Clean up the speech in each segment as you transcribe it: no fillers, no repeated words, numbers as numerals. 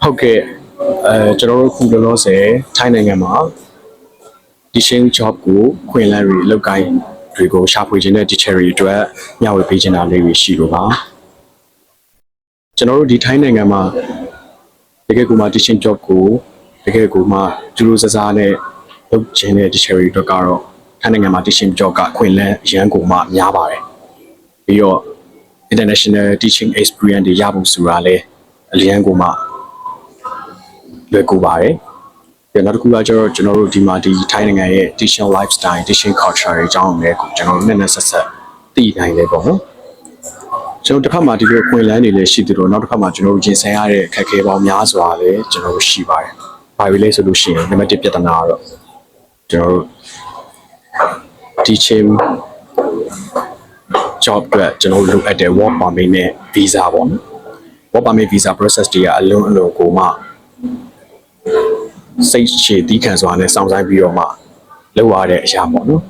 ဟုတ်ကဲ့ကျွန်တော်တို့ခုလောလောဆယ်ထိုင်းနိုင်ငံမှာ teaching job ကိုခွင့်လန်းတွေလောက်ကိုင်းတွေကိုရှာဖွေခြင်းတဲ့ teacher တွေအတွက်မျှဝေပေးခြင်းတာလေးတွေရှိလို့ပါကျွန်တော်တို့ဒီထိုင်းနိုင်ငံမှာတကယ်ကိုမှ teaching job ကိုတကယ်ကိုမှကျူးလူစစားနဲ့လုပ်ခြင်းတဲ့ teacher တွေအတွက်ကတော့ထိုင်းနိုင်ငံမှာ teaching job ကခွင့်လန်းရန်ကုန်မှများပါတယ်ပြီးတော့ international teaching experience တွေရဖို့ဆိုတာလဲအလျံကိုမှလွယ်ကူပါတယ်။နောက်တစ်ခုကကျတော့ကျွန်တော်တို့ဒီမှာဒီထိုင်းနိုင်ငံရဲ့ teaching lifestyle teaching culture တွေအကြောင်းလည်းကျွန်တော်တို့နဲ့ဆက်ဆက်သိနိုင်တယ်ပေါ့နော်။ကျွန်တော်တစ်ခါမှဒီလိုခွင့်လန်းနေလည်းရှိသလိုနောက်တစ်ခါမှကျွန်တော်တို့ရင်ဆိုင်ရတဲ့အခက်အခဲပေါင်းများစွာလည်းကျွန်တော်တို့ရှိပါတယ်။ဘာလို့လဲဆိုလို့ရှိရင်နံပါတ်1ပြဿနာကတော့ကျွန်တော်တို့ teaching job အတွက်ကျွန်တော်တို့လိုအပ်တဲ့ work permit နဲ့ visa ပေါ့နော်။ work permit visa process တွေကအလုံးအလုံးကိုမှစိတ်ရှည်တီးခံစွာနဲ့စောင့်ဆိုင်ပြီးတော့မှလောက်ရတဲ့အရာပေါ့နော်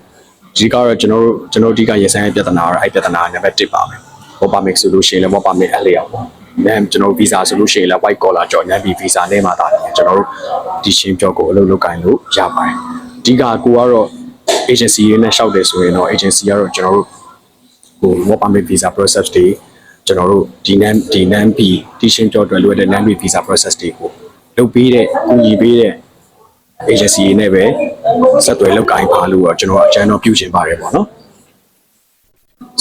ဒီကတော့ကျွန်တော်ဒီကရေဆိုင်ရဲ့ပြဿနာကတော့အဲ့ပြဿနာနံပါတ်1ပါပဲ work permit ဆိုလို့ရှိရင်လည်း work permit အဲ့လေအောင်ပေါ့ဒါကျွန်တော် visa ဆိုလို့ရှိရင်လည်း white collar ကြော်ညံပြီး visa နဲ့မှသာတယ်ကျွန်တော်တို့ဒီ teaching job ကိုအလုပ်လုပ်ကိုင်လို့ရပါတယ်ဒီကကိုကတော့ agency တွေနဲ့ရှောက်တယ်ဆိုရင်တော့ agency ကတော့ကျွန်တော်တို့ဟို work permit visa process တွေကျွန်တော်တို့ဒီ NAMP teaching job တွေလိုတဲ့ NAMP visa process တွေကိုလုပ်ပေးတဲ့ကူညီပေးတဲ့ agency နဲ့ပဲဆက်သွယ်လုပ်ကိုင်ပါလို့တော့ကျွန်တော်အကြံတော်ပြုချင်ပါတယ်ပေါ့နော်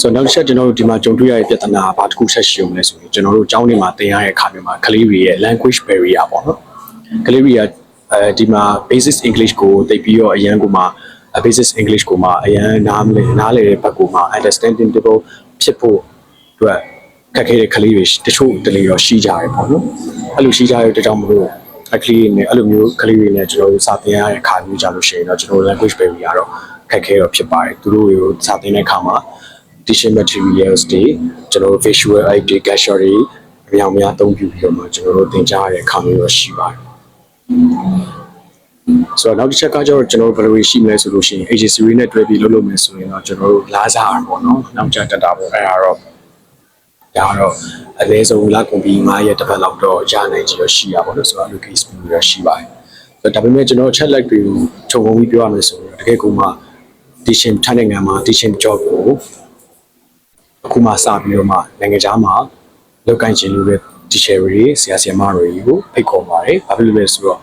ဆိုတော့နောက်တစ်ချက်ကျွန်တော်တို့ဒီမှာကြုံတွေ့ရတဲ့ပြဿနာဘာတစ်ခုဆက်ရှိအောင်လဲဆိုရင်ကျွန်တော်တို့ကျောင်းတွေမှာသင်ရတဲ့အခါမျိုးမှာကလေးတွေရဲ့ language barrier ပေါ့နော်ကလေးတွေကဒီမှာ basic English ကိုသိပြီးတော့အရန်ကိုမှ basic English ကိုမှအရန်နားလေတဲ့ဘက်ကိုမှ understanding ဖြစ်ဖို့အတွက်ခက်ခဲတဲ့ကလေးတွေတချို့တလေတော့ရှိကြတယ်ပေါ့နော်အဲ့လိုရှိကြတဲ့အတွက်ကြောင့်မလို့ကလေးတွေနဲ့အဲ့လိုမျိုးကလေးတွေနဲ့ကျွန်တော်တို့စာသင်ရတဲ့အခါမျိုးကြလို့ရှိရင်တော့ကျွန်တော် language barrier ကတော့ခက်ခဲတော့ဖြစ်ပါတယ်သူတို့တွေကိုစာသင်တဲ့အခါမှာ teaching materials တွေကျွန်တော်တို့ visual aid တွေ capture တွေအများများအသုံးပြုပြီးတော့မှကျွန်တော်တို့သင်ကြားရတဲ့အခါမျိုးတော့ရှိပါတယ်ဆိုတော့နောက်တစ်ချက်ကကျတော့ကျွန်တော်တို့ဘယ်လိုရှိမလဲဆိုလို့ရှိရင် agency တွေနဲ့တွဲပြီးလုပ်မယ်ဆိုရင်တော့ကျွန်တော်တို့လားစားရပေါ့နော်နောက်ကျတက်တာပေါ့အဲ့ဒါတော့အလဲဆုံးလာကုန်ပြီး9ရက်တစ်ပတ်လောက်တော့ရနိုင်ကြရရှိရပါလို့ဆိုတော့ case မျိုးရရှိပါတယ်။ဆိုတော့ဒါပေမဲ့ကျွန်တော် chat like တွေကိုခြုံငုံပြီးပြောရမယ်ဆိုရင်တကယ်ကိုမှ teaching ထိုင်းနိုင်ငံမှာ teaching job ကိုအခုမှစပြီးတော့မှနိုင်ငံခြားမှာလုပ်ကိုင်ခြင်းလို့ပဲ teacher တွေဆရာဆရာမတွေကိုဖိတ်ခေါ်ပါတယ်။ဘာဖြစ်လို့လဲဆိုတော့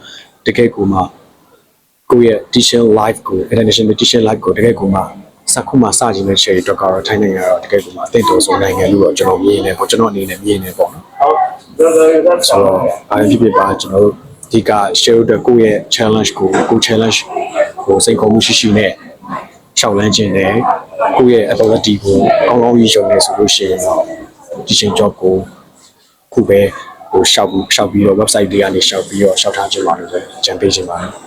တကယ်ကိုမှကိုယ့်ရဲ့ teaching life ကို international teaching life ကိုတကယ်ကိုမှစခုမှစခြင်းနဲ့ share တော့ကတော့ထိုင်းနိုင်ငံကတော့တကယ်ကိုမှအသိတော်ဆုံးနိုင်ငံလို့တော့ကျွန်တော်မြင်နေပေါ့ကျွန်တော်အနေနဲ့မြင်နေပေါ့နော်ဆိုတော့အားဖြစ်ဖြစ်ပါကျွန်တော်တို့ဒီက share တဲ့ကိုယ့်ရဲ့ challenge ကို challenge ကိုစိတ်ခေါ်မှုရှိရှိနဲ့ရှောက်လန်းခြင်းနဲ့ကိုယ့်ရဲ့ ability ကိုကောင်းကောင်းကြီးရှုံနေဆိုလို့ရှိရင်တော့ teaching job ကိုခုပဲဟိုရှောက်ပြီးတော့ website တွေကနေရှောက်ပြီးတော့ရှောက်ထားခြင်းပါလို့ပဲကြံပေးခြင်းပါတယ်